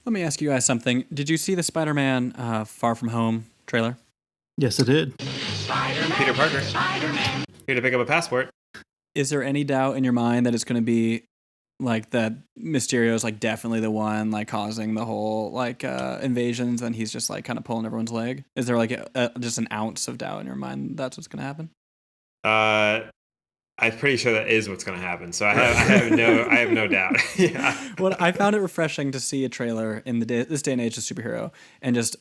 Let me ask you guys something. Did you see the Spider-Man Far From Home trailer? Yes, it did. Peter Parker. Here to pick up a passport. Is there any doubt in your mind that it's going to be like that Mysterio's like definitely the one like causing the whole like invasions, and he's just like kind of pulling everyone's leg? Is there like just an ounce of doubt in your mind that's what's going to happen? I'm pretty sure that is what's going to happen. So I have no doubt. Yeah. Well, I found it refreshing to see a trailer in this day and age of superhero and just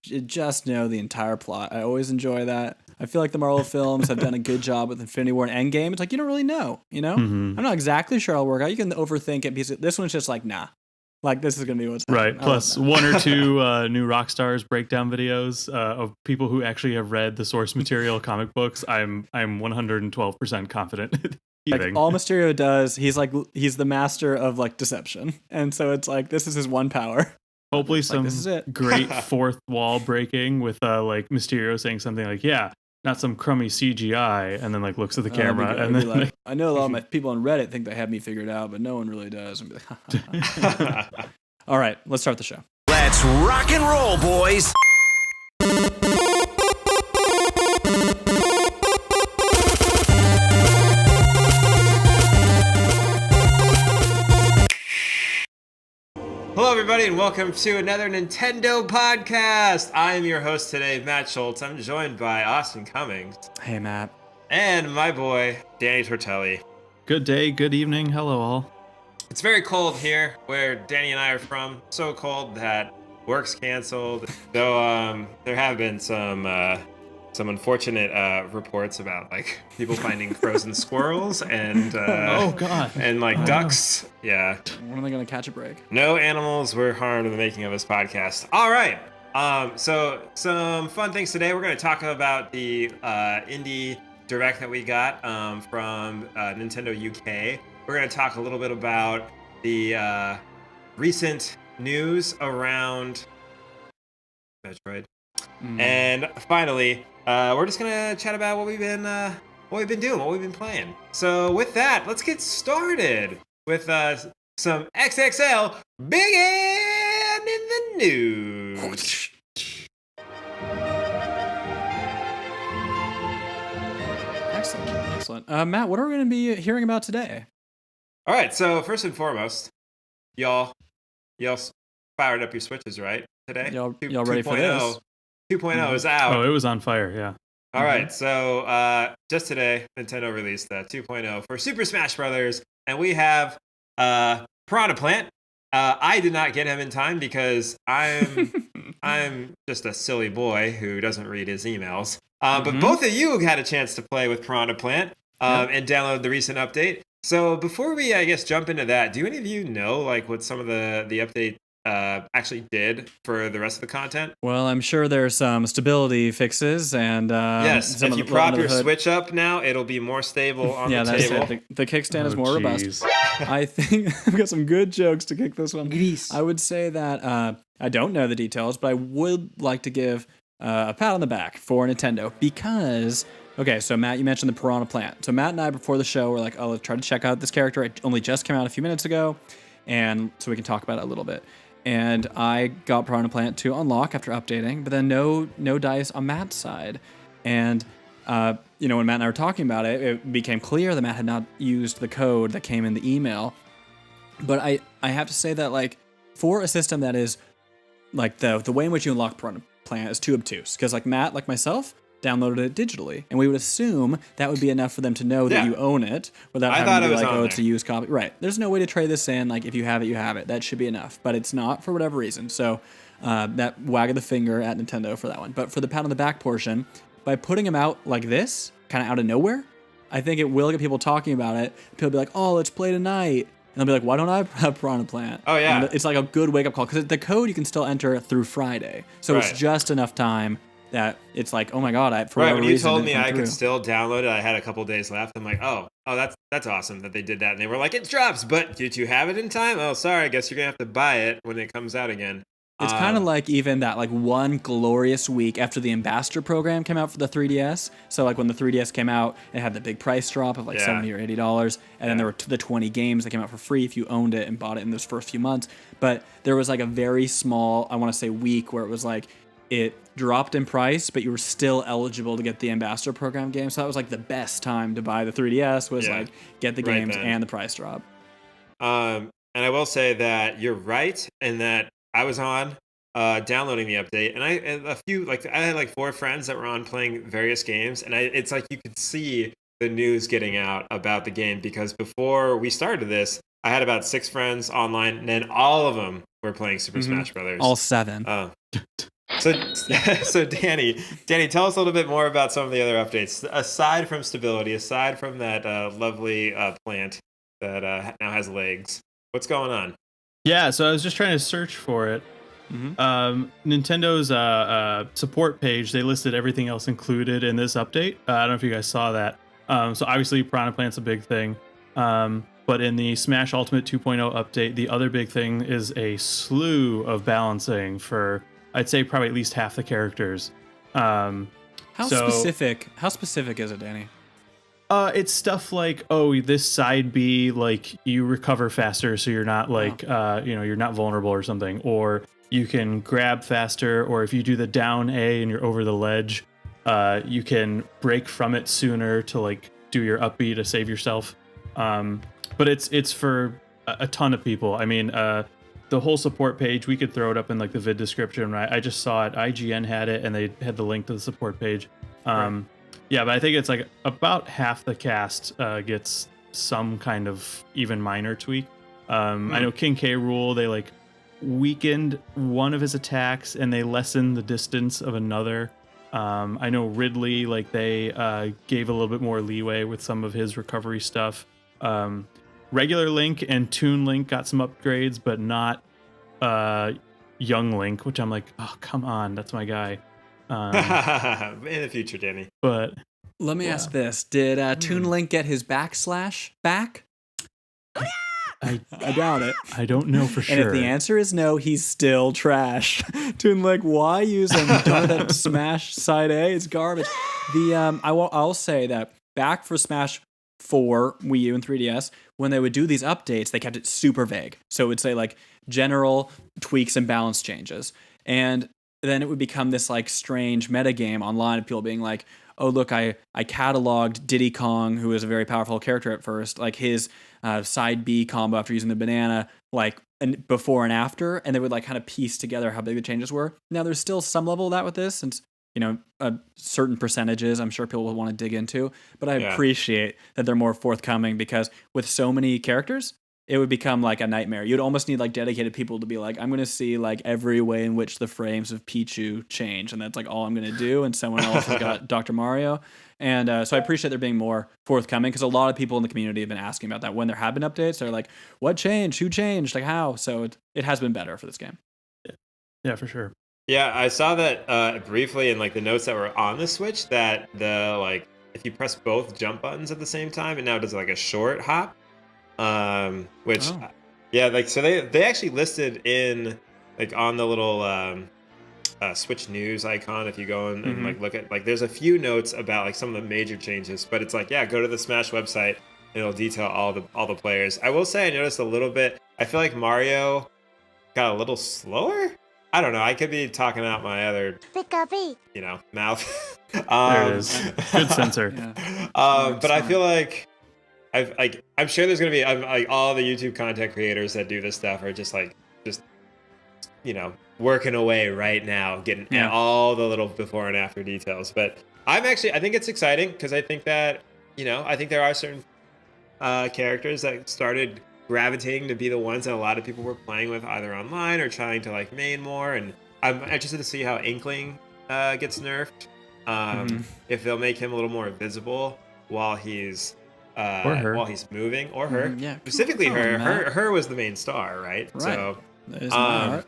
just know the entire plot. I always enjoy that. I feel like the Marvel films have done a good job with Infinity War and Endgame. It's like you don't really know, I'm not exactly sure it'll work out. You can overthink it because this one's just like, nah. Like, this is going to be what's happening. Right. Plus, one or two new Rockstars breakdown videos of people who actually have read the source material comic books. I'm 112% confident. Like, all Mysterio does, he's the master of like deception, and so it's like this is his one power. Hopefully, some this is it. Great fourth wall breaking with like Mysterio saying something like, "Yeah, not some crummy CGI," and then like looks at the camera and then like, I know a lot of my people on Reddit think they have me figured out, but no one really does. And be like, all right, let's start the show. Let's rock and roll, boys. Hello, everybody, and welcome to another Nintendo podcast. I am your host today, Matt Schultz. I'm joined by Austin Cummings. Hey, Matt. And my boy, Danny Tortelli. Good day, good evening. Hello, all. It's very cold here where Danny and I are from. So cold that work's canceled. Though there have been some unfortunate reports about like people finding frozen squirrels and oh god, and like ducks. Yeah. When are they gonna catch a break? No animals were harmed in the making of this podcast. All right. So some fun things today. We're going to talk about the indie direct that we got from Nintendo UK. We're going to talk a little bit about the recent news around Metroid. And finally, we're just gonna chat about what we've been doing, what we've been playing. So with that, let's get started with some XXL Big N in the news. Excellent. Matt, what are we going to be hearing about today? All right. So first and foremost, y'all fired up your Switches, right? Today, y'all ready for this? 2.0 is out. Oh, it was on fire, yeah. All right, so just today, Nintendo released 2.0 for Super Smash Brothers, and we have Piranha Plant. I did not get him in time because I'm just a silly boy who doesn't read his emails. But both of you had a chance to play with Piranha Plant and download the recent update. So before we, I guess, jump into that, do any of you know like what some of the update actually did for the rest of the content? Well, I'm sure there's some stability fixes, and yes, if you prop your Switch up now, it'll be more stable on the table. It. The kickstand is more robust. I think I've got some good jokes to kick this one. I would say that I don't know the details, but I would like to give a pat on the back for Nintendo because. Okay, so Matt, you mentioned the Piranha Plant. So Matt and I, before the show, were like, oh, let's try to check out this character. It only just came out a few minutes ago, and so we can talk about it a little bit. And I got Piranha Plant to unlock after updating, but then no dice on Matt's side. And, when Matt and I were talking about it, it became clear that Matt had not used the code that came in the email. But I have to say that, like, for a system that is, like, the way in which you unlock Piranha Plant is too obtuse. Because, like, Matt, like myself, downloaded it digitally, and we would assume that would be enough for them to know that you own it without having to be like, oh, it's a used copy. Right. There's no way to trade this in. Like, if you have it, you have it. That should be enough, but it's not for whatever reason. So that wag of the finger at Nintendo for that one. But for the pat on the back portion, by putting them out like this, kind of out of nowhere, I think it will get people talking about it. People will be like, oh, let's play tonight. And they'll be like, why don't I have Piranha Plant? Oh, yeah. And it's like a good wake-up call, because the code you can still enter through Friday. So it's just enough time that it's like, oh my god, when you told me I could still download it, I had a couple days left. I'm like, oh, that's awesome that they did that. And they were like, it drops, but did you have it in time? Oh, sorry, I guess you're gonna have to buy it when it comes out again. It's kind of like even that like one glorious week after the Ambassador program came out for the 3DS. So like when the 3DS came out, it had the big price drop of like $70 or $80, and then there were the 20 games that came out for free if you owned it and bought it in those first few months. But there was like a very small, I want to say week, where it was like it dropped in price, but you were still eligible to get the Ambassador program game. So that was like the best time to buy the 3DS was like get the games and the price drop. And I will say that you're right in that I was on downloading the update, and I had like 4 friends that were on playing various games, and it's like you could see the news getting out about the game, because before we started this, I had about 6 friends online, and then all of them were playing Super Smash Brothers. All 7. So Danny, tell us a little bit more about some of the other updates aside from stability, aside from that lovely plant that now has legs. What's going on? Yeah, so I was just trying to search for it. Nintendo's support page, they listed everything else included in this update. I don't know if you guys saw that. So obviously Piranha Plant's a big thing. But in the Smash Ultimate 2.0 update, the other big thing is a slew of balancing for, I'd say, probably at least half the characters. How specific is it, Danny? It's stuff like, this side B, like you recover faster, so you're not like, you're not vulnerable or something, or you can grab faster, or if you do the down A and you're over the ledge, you can break from it sooner to like do your up B to save yourself. But it's for a ton of people. I mean, the whole support page, we could throw it up in like the vid description, right? I just saw it. IGN had it, and they had the link to the support page. Yeah, but I think it's like about half the cast gets some kind of even minor tweak. I know King K. Rool, they like weakened one of his attacks and they lessened the distance of another. I know Ridley, like they gave a little bit more leeway with some of his recovery stuff. Regular Link and Toon Link got some upgrades, but not Young Link, which I'm like, oh, come on, that's my guy. In the future, Danny. But let me ask this: did Toon Link get his backslash back? I doubt it. I don't know for sure. And if the answer is no, he's still trash. Toon Link, why use him? Don't that Smash Side A? It's garbage. I'll say that back for Smash 4, Wii U, and 3DS, when they would do these updates, they kept it super vague. So it would say like general tweaks and balance changes, and then it would become this like strange meta game online of people being like, oh, look, I cataloged Diddy Kong, who is a very powerful character at first, like his side B combo after using the banana, like and before and after, and they would like kind of piece together how big the changes were. Now there's still some level of that with this, since certain percentages I'm sure people will want to dig into, but I appreciate that they're more forthcoming, because with so many characters, it would become like a nightmare. You'd almost need like dedicated people to be like, I'm going to see like every way in which the frames of Pichu change, and that's like all I'm going to do. And someone else has got Dr. Mario. And so I appreciate there being more forthcoming, because a lot of people in the community have been asking about that. When there have been updates, they're like, what changed? Who changed? Like how? So it has been better for this game. Yeah, for sure. Yeah, I saw that briefly in like the notes that were on the Switch, that the like if you press both jump buttons at the same time, it now does like a short hop. Which like so they actually listed in like on the little Switch news icon, if you go and like look at, like there's a few notes about like some of the major changes, but it's like, go to the Smash website and it'll detail all the players. I will say I noticed a little bit, I feel like Mario got a little slower. I don't know, I could be talking out my other mouth. There it is. Good sensor. But I feel like I'm sure there's gonna be like all the YouTube content creators that do this stuff are just working away right now, getting all the little before and after details. But I think it's exciting, because I think that I think there are certain characters that started gravitating to be the ones that a lot of people were playing with either online or trying to like main more. And I'm interested to see how Inkling gets nerfed. If they'll make him a little more visible while he's while he's moving, or her. Specifically her was the main star, right? So that is my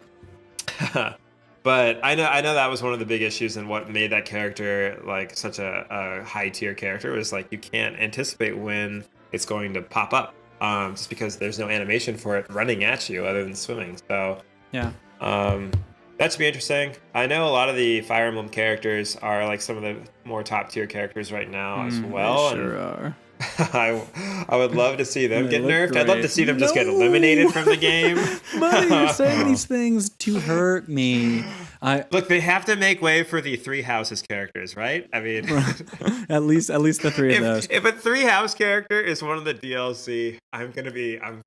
heart. But I know that was one of the big issues, and what made that character like such a high tier character was like you can't anticipate when it's going to pop up, just because there's no animation for it running at you other than swimming. So That should be interesting. I know a lot of the Fire Emblem characters are like some of the more top tier characters right now as well. They sure are. I would love to see them get nerfed. Great. I'd love to see them just get eliminated from the game. Buddy, you're saying these things to hurt me. Look, they have to make way for the Three Houses characters, right? I mean, at least the three of those. If a Three House character is one of the DLC, I'm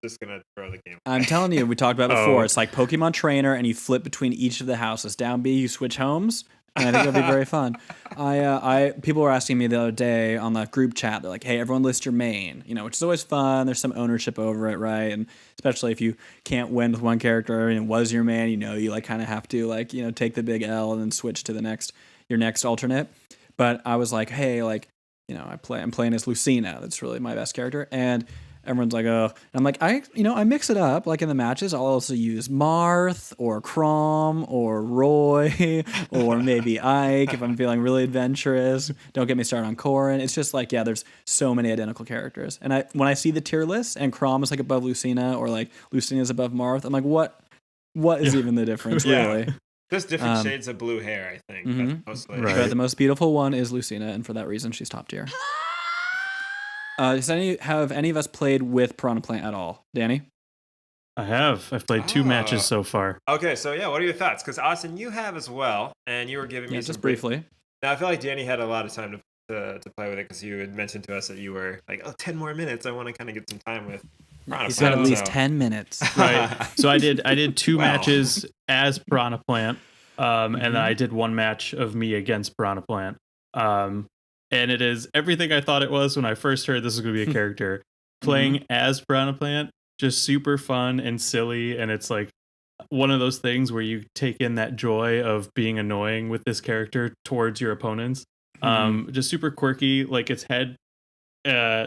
just gonna throw the game. I'm telling you, we talked about it before. It's like Pokemon Trainer, and you flip between each of the houses. Down B, you switch homes. And I think it'll be very fun. People were asking me the other day on the group chat. They're like, "Hey, everyone, list your main." Which is always fun. There's some ownership over it, right? And especially if you can't win with one character and it was your main, you like kind of have to take the big L and then switch to your next alternate. But I was like, "Hey, I'm playing as Lucina. That's really my best character." And everyone's like, "Oh," and I'm like, I mix it up. Like in the matches, I'll also use Marth or Chrom or Roy or maybe Ike if I'm feeling really adventurous. Don't get me started on Corrin. It's just like, there's so many identical characters. And when I see the tier list and Chrom is like above Lucina or like Lucina is above Marth, I'm like, what is even the difference really? Just different shades of blue hair, I think. Mm-hmm. That's mostly right. But the most beautiful one is Lucina, and for that reason, she's top tier. Have any of us played with Piranha Plant at all? Danny? I have. I've played 2 matches so far. Okay, so what are your thoughts? Because Austin, you have as well, and you were giving me just briefly. Now I feel like Danny had a lot of time to play with it because you had mentioned to us that you were like, 10 more minutes. I want to kind of get some time with Piranha He's Plant. got at least 10 minutes. Right. So I did 2 matches as Piranha Plant, and then I did 1 match of me against Piranha Plant. And it is everything I thought it was when I first heard this was going to be a character. Playing as Piranha Plant, just super fun and silly. And it's like one of those things where you take in that joy of being annoying with this character towards your opponents. Just super quirky. Like its head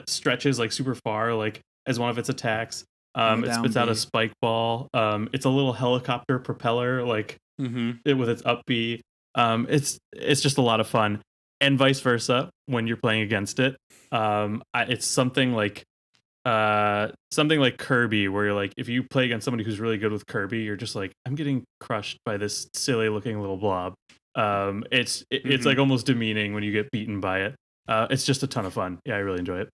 stretches like super far, like as one of its attacks. It spits out a spike ball. It's a little helicopter propeller, like with its up B. It's just a lot of fun. And vice versa when you're playing against it. It's something like Kirby, where you're like, if you play against somebody who's really good with Kirby, you're just like, I'm getting crushed by this silly looking little blob. It's like almost demeaning when you get beaten by it. It's just a ton of fun. Yeah, I really enjoy it.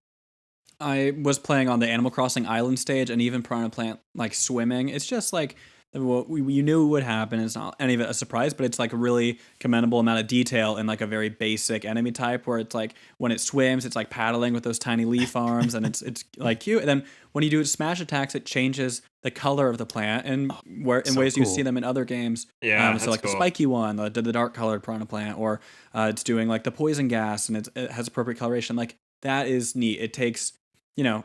I was playing on the Animal Crossing Island stage, and even Piranha Plant like swimming. It's just like you knew would happen. It's not any of it a surprise, but it's like a really commendable amount of detail in like a very basic enemy type, where it's like when it swims, it's like paddling with those tiny leaf arms, and it's like cute. And then when you do smash attacks, it changes the color of the plant, and in ways you see them in other games. Yeah, so like cool. The spiky one, the dark colored Piranha Plant, or it's doing like the poison gas, and it has appropriate coloration. Like that is neat. It takes,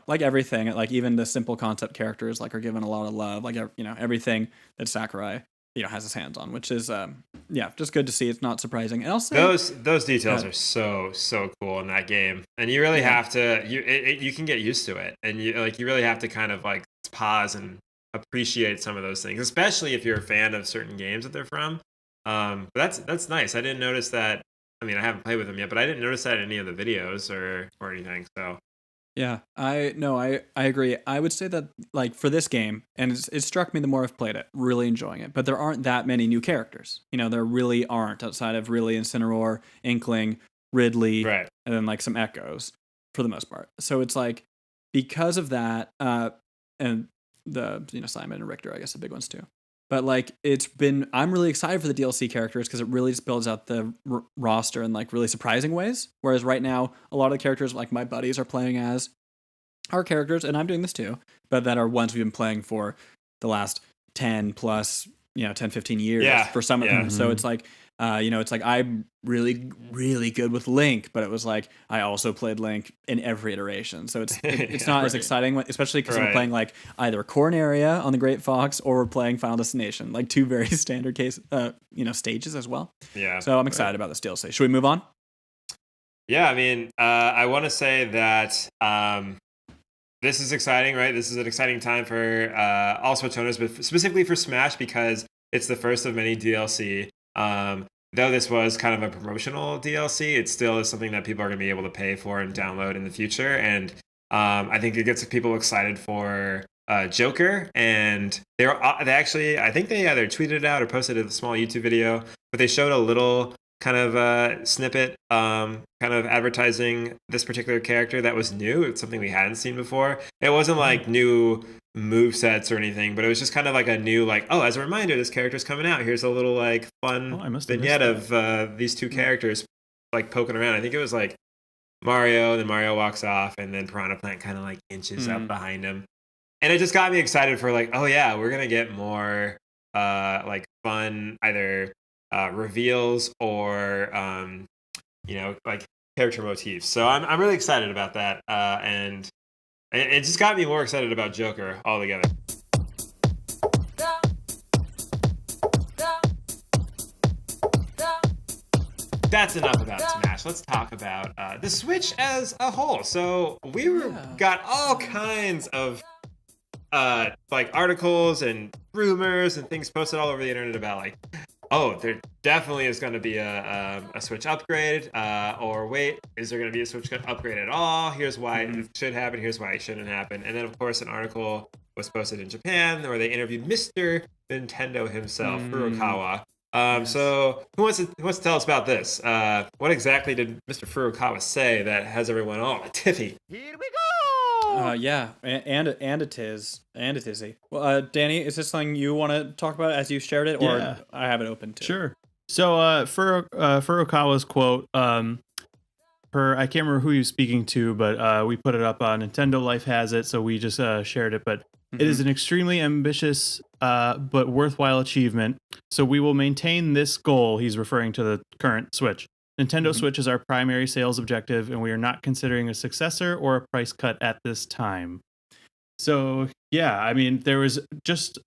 like everything, like even the simple concept characters like are given a lot of love. Like, everything that Sakurai, has his hands on, which is, just good to see. It's not surprising. And also those details are so cool in that game, and you really have to you can get used to it, and you really have to kind of like pause and appreciate some of those things, especially if you're a fan of certain games that they're from. But that's nice. I didn't notice that. I mean, I haven't played with them yet, but I didn't notice that in any of the videos or anything. So. Yeah, I agree. I would say that like for this game, and it struck me the more I've played it, really enjoying it. But there aren't that many new characters. There really aren't, outside of really Incineroar, Inkling, Ridley, right, and then like some Echoes for the most part. So it's like because of that, and the Simon and Richter, I guess the big ones too. But like I'm really excited for the DLC characters because it really just builds out the roster in like really surprising ways. Whereas right now, a lot of the characters like my buddies are playing as are characters, and I'm doing this too, but that are ones we've been playing for the last 10 plus, 10, 15 years for some of them. So it's like, it's like I'm really, really good with Link, but it was like I also played Link in every iteration. So it's not as exciting, especially because I'm playing like either Corneria on the Great Fox or we're playing Final Destination, like 2 very standard stages as well. Yeah. So I'm excited about this DLC. Should we move on? Yeah, I mean, I want to say that this is exciting, right? This is an exciting time for all Switch owners, but specifically for Smash because it's the first of many DLC. Though this was kind of a promotional DLC, it still is something that people are going to be able to pay for and download in the future. And I think it gets people excited for Joker, and they actually, I think they either tweeted it out or posted a small YouTube video, but they showed a little kind of snippet, kind of advertising this particular character that was new. It's something we hadn't seen before. It wasn't like new move sets or anything, but it was just kind of like a new, like, oh, as a reminder, this character's coming out. Here's a little like fun vignette of these two characters like poking around. I think it was like Mario, and then Mario walks off, and then Piranha Plant kind of like inches up behind him. And it just got me excited for like, oh yeah, we're gonna get more like fun either reveals or like character motifs. So I'm really excited about that, and it just got me more excited about Joker altogether. That's enough about Smash. Let's talk about the Switch as a whole. So got all kinds of like articles and rumors and things posted all over the internet about like, oh, there definitely is going to be a Switch upgrade, or wait, is there going to be a Switch upgrade at all? Here's why it should happen. Here's why it shouldn't happen. And then, of course, an article was posted in Japan where they interviewed Mr. Nintendo himself, Furukawa. So who wants to tell us about this? What exactly did Mr. Furukawa say that has everyone all tiffy? Here we go. Yeah, and it is. Well, Danny, is this something you want to talk about as you shared it, or I have it open too? Sure. So Furukawa's quote, I can't remember who he was speaking to, but we put it up on Nintendo Life has it, so we just shared it. But it is an extremely ambitious but worthwhile achievement. So we will maintain this goal. He's referring to the current Switch. Nintendo Switch is our primary sales objective, and we are not considering a successor or a price cut at this time. So, yeah, I mean, there was just...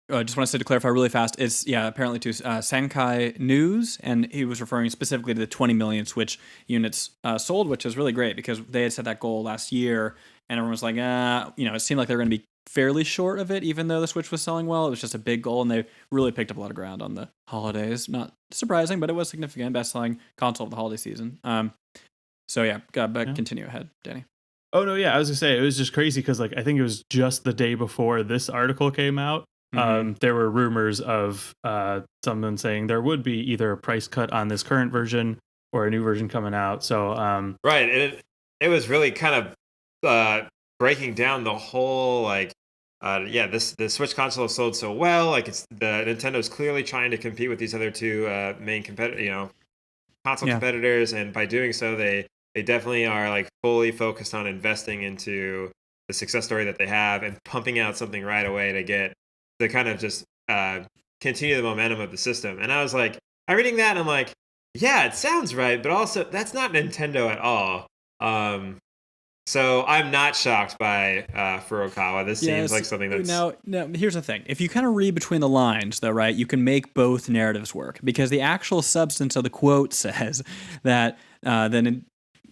I just want to say to clarify really fast, it's, apparently to Sankai News, and he was referring specifically to the 20 million Switch units sold, which is really great because they had set that goal last year, and everyone was like, it seemed like they were going to be fairly short of it, even though the Switch was selling well. It was just a big goal, and they really picked up a lot of ground on the holidays. Not surprising, but it was significant. Best-selling console of the holiday season. Continue ahead, Danny. Oh, no, yeah, I was going to say, it was just crazy because, like, I think it was just the day before this article came out. There were rumors of someone saying there would be either a price cut on this current version or a new version coming out. So right, it was really kind of breaking down the whole like the Switch console has sold so well. Like Nintendo's clearly trying to compete with these other two main console competitors, and by doing so, they definitely are like fully focused on investing into the success story that they have and pumping out something right away to kind of just continue the momentum of the system. And I was like, I'm reading that and I'm like, yeah, it sounds right, but also that's not Nintendo at all. So I'm not shocked by Furukawa. This seems like something that's... Now, here's the thing. If you kind of read between the lines, though, right, you can make both narratives work. Because the actual substance of the quote says that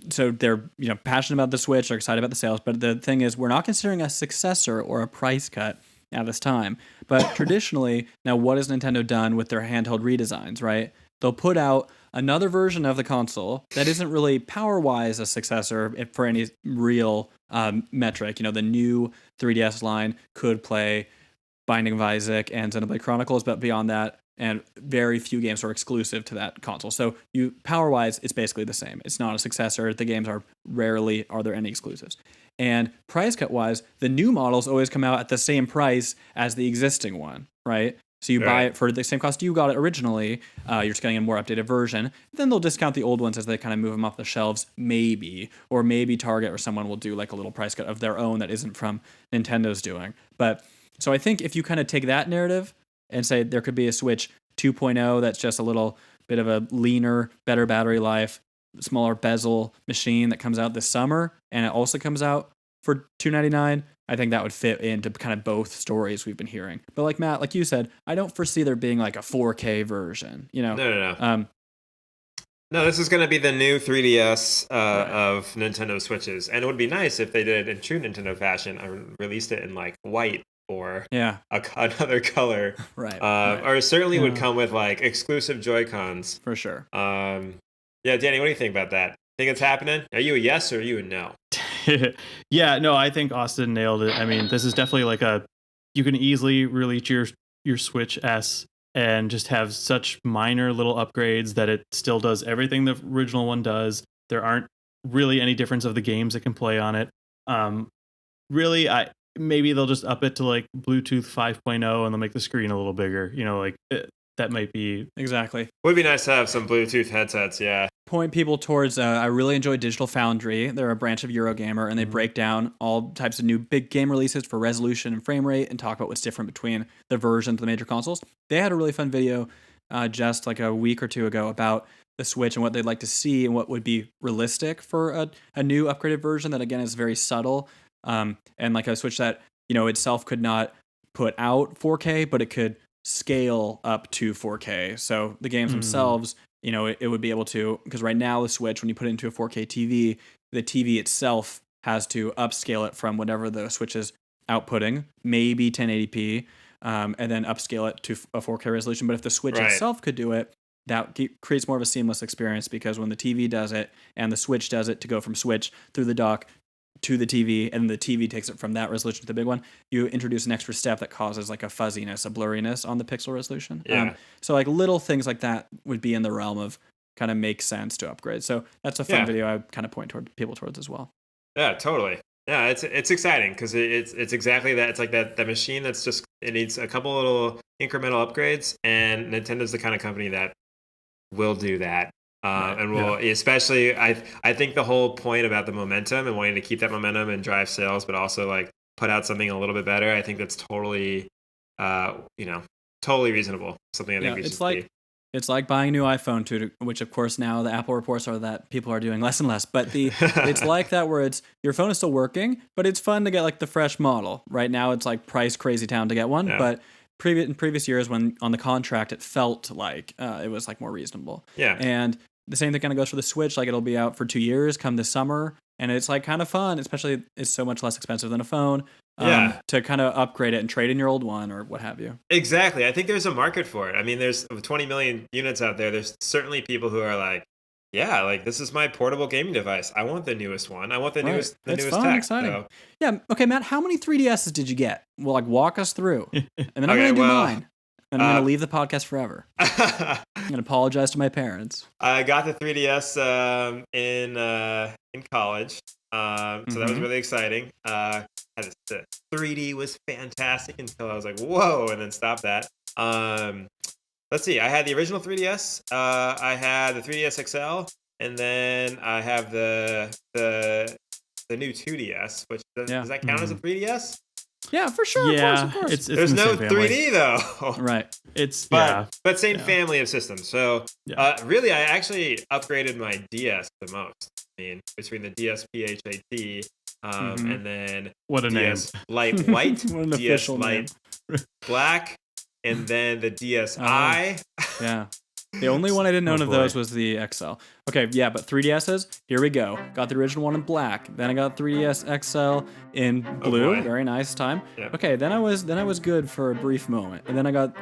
so they're passionate about the Switch, they're excited about the sales, but the thing is, we're not considering a successor or a price cut at this time. But traditionally, now what has Nintendo done with their handheld redesigns, right? They'll put out another version of the console that isn't really power-wise a successor for any real metric. The new 3DS line could play Binding of Isaac and Xenoblade Chronicles, but beyond that, and very few games are exclusive to that console. So power-wise, it's basically the same. It's not a successor. The games are there any exclusives. And price cut-wise, the new models always come out at the same price as the existing one, right? So you buy it for the same cost you got it originally. You're just getting a more updated version. Then they'll discount the old ones as they kind of move them off the shelves, maybe. Or maybe Target or someone will do like a little price cut of their own that isn't from Nintendo's doing. But so I think if you kind of take that narrative and say there could be a Switch 2.0 that's just a little bit of a leaner, better battery life, smaller bezel machine that comes out this summer, and it also comes out for $299, I think that would fit into kind of both stories we've been hearing. But like Matt, like you said, I don't foresee there being like a 4K version. No. No, this is going to be the new 3DS of Nintendo Switches, and it would be nice if they did it in true Nintendo fashion and released it in like white or another color, right? Or certainly would come with like exclusive Joy-Cons for sure. Danny, what do you think about that? Think it's happening? Are you a yes or are you a no? Yeah, no, I think Austin nailed it. I mean, this is definitely like you can easily release your Switch S and just have such minor little upgrades that it still does everything the original one does. There aren't really any difference of the games that can play on it. Really, maybe they'll just up it to like Bluetooth 5.0 and they'll make the screen a little bigger. That might be exactly. Would be nice to have some Bluetooth headsets. Yeah. Point people towards. I really enjoy Digital Foundry. They're a branch of Eurogamer, and they break down all types of new big game releases for resolution and frame rate, and talk about what's different between the versions of the major consoles. They had a really fun video just like a week or two ago about the Switch and what they'd like to see and what would be realistic for a new upgraded version that again is very subtle, and like a Switch that itself could not put out 4K, but it could scale up to 4K. So the games themselves, it would be able to, because right now the Switch, when you put it into a 4K TV, the TV itself has to upscale it from whatever the Switch is outputting, maybe 1080p, and then upscale it to a 4K resolution. But if the Switch itself could do it, that creates more of a seamless experience, because when the TV does it and the Switch does it to go from Switch through the dock to the TV, and the TV takes it from that resolution to the big one, you introduce an extra step that causes like a fuzziness, a blurriness on the pixel resolution. So like little things like that would be in the realm of kind of make sense to upgrade. So that's a fun video I kind of point people towards as well. Yeah, totally. Yeah, it's exciting because it's exactly that. It's like that machine that's just, it needs a couple little incremental upgrades, and Nintendo's the kind of company that will do that. And we'll, especially, I think the whole point about the momentum and wanting to keep that momentum and drive sales, but also like put out something a little bit better, I think that's totally, totally reasonable. Something I think we should see. It's like buying a new iPhone, too, which of course now the Apple reports are that people are doing less and less. But it's like that where your phone is still working, but it's fun to get like the fresh model. Right now it's like price crazy town to get one, but in previous years when on the contract it felt like it was like more reasonable. Yeah, and the same thing kind of goes for the Switch. Like it'll be out for 2 years come this summer, and it's like kind of fun, especially it's so much less expensive than a phone. To kind of upgrade it and trade in your old one or what have you. Exactly. I think there's a market for it. I mean, there's 20 million units out there. There's certainly people who are like, yeah, like this is my portable gaming device. I want the newest one. I want the newest newest tech. Exciting. So. Yeah. Okay, Matt, how many 3DSs did you get? Well, like walk us through. And then I'm going to do mine. And I'm going to leave the podcast forever. I'm going to apologize to my parents. I got the 3DS in college. So that was really exciting. The 3D was fantastic until I was like, whoa, and then stopped that. Let's see. I had the original 3DS. I had the 3DS XL, and then I have the new 2DS, which does that count as a 3DS? Yeah, for sure. Yeah, of course. It's There's no 3D though. Right. But same family of systems. So really, I actually upgraded my DS the most. I mean, between the DS PHAT and then what a DS Lite White, what an DS official Lite Black, and then the DSi. Yeah. The only one I didn't own of those was the XL. Okay, yeah, but 3DSs, here we go. Got the original one in black. Then I got 3DS XL in blue. Very nice time. Yep. Okay, then I was good for a brief moment. And then I got,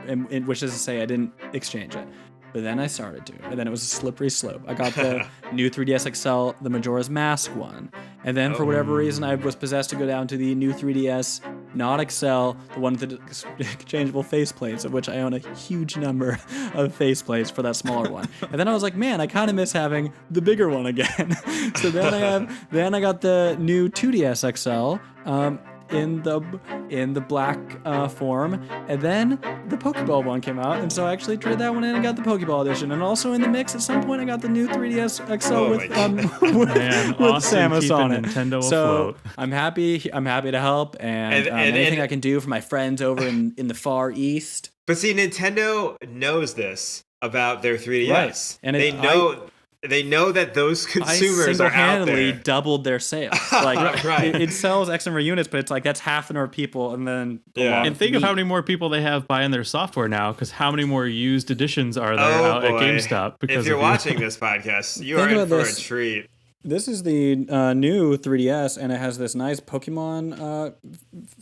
which is to say I didn't exchange it. But then I started to, and then it was a slippery slope. I got the new 3DS XL, the Majora's Mask one. And then for whatever reason, I was possessed to go down to the new 3DS, not XL, the one with the exchangeable faceplates, of which I own a huge number of faceplates for that smaller one. And then I was like, man, I kind of miss having the bigger one again. So then I got the new 2DS XL, in the black form, and then the Pokeball one came out, and so I actually traded that one in and got the Pokeball edition. And also in the mix at some point I got the new 3DS XL with Samus on it. Nintendo so afloat. I'm happy to help, and anything I can do for my friends over in the Far East. But see, Nintendo knows this about their 3DS. Right. And they know that those consumers are out there. Single-handedly doubled their sales. Like it sells X number of units, but it's like that's half the number of people, and then And think of how many more people they have buying their software now, because how many more used editions are there out at GameStop? If you're watching this podcast, you are in for a treat. This is the new 3DS, and it has this nice Pokemon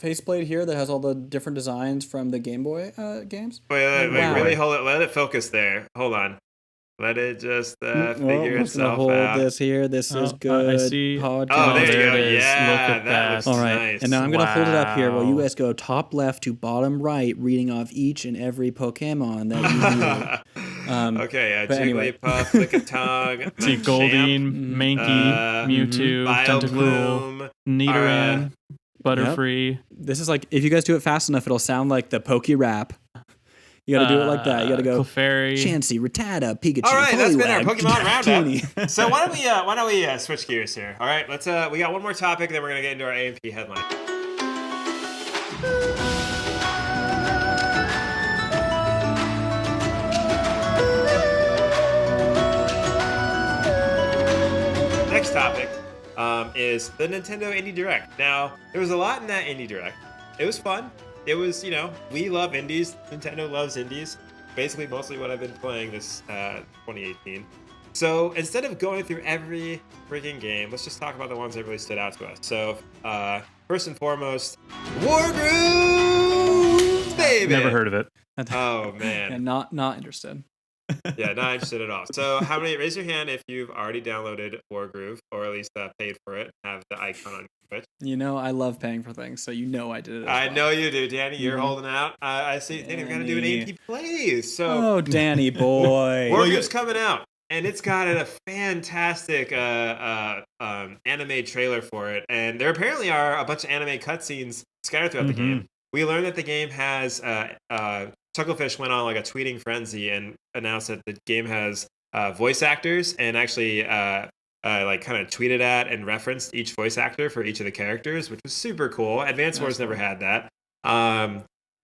faceplate here that has all the different designs from the Game Boy games. Wait, really hold it. Let it focus there. Hold on. Let it just Well, figure I'm just gonna itself hold out. this here. This is I good. see. Podcast. Oh, there you there go. it is. Yeah, Look at that. looks All right, nice. and now I'm gonna hold it up here while you Wow. guys go top left to bottom right, reading off each and every Pokemon that you view. Okay, but anyway. Jigglypuff, Lickitung, See, Machamp, Goldeen, Mankey, Mewtwo, Tentacruel, Vileplume, Nidoran, Butterfree. This is like, if you guys do it fast enough, it'll sound like the Poke Rap. You gotta do it like that. You gotta go Clefairy. Chansey, Rattata, Pikachu. All right, that's been our Poliwag, Pokemon Puny. roundup. So why don't we switch gears here? All right, let's we got one more topic, then we're gonna get into our ANP headline. Next topic is the Nintendo Indie Direct. Now, there was a lot in that Indie Direct. It was fun. It was, we love indies. Nintendo loves indies. Basically, mostly what I've been playing this 2018. So instead of going through every freaking game, let's just talk about the ones that really stood out to us. So first and foremost, Wargroove, baby. Never heard of it. Oh man. Yeah, not interested. Yeah, not interested at all. So raise your hand if you've already downloaded Wargroove, or at least paid for it, have the icon on Twitch. I love paying for things, so I did it. I know you do, Danny. You're holding out. I see. Danny, we're gonna do an ANP plays. So Oh, Danny boy. Wargroove's coming out, and it's got a fantastic anime trailer for it. And there apparently are a bunch of anime cutscenes scattered throughout the game. We learned that the game has Chucklefish went on like a tweeting frenzy and announced that the game has voice actors, and actually kind of tweeted at and referenced each voice actor for each of the characters, which was super cool. Advance Wars never had that.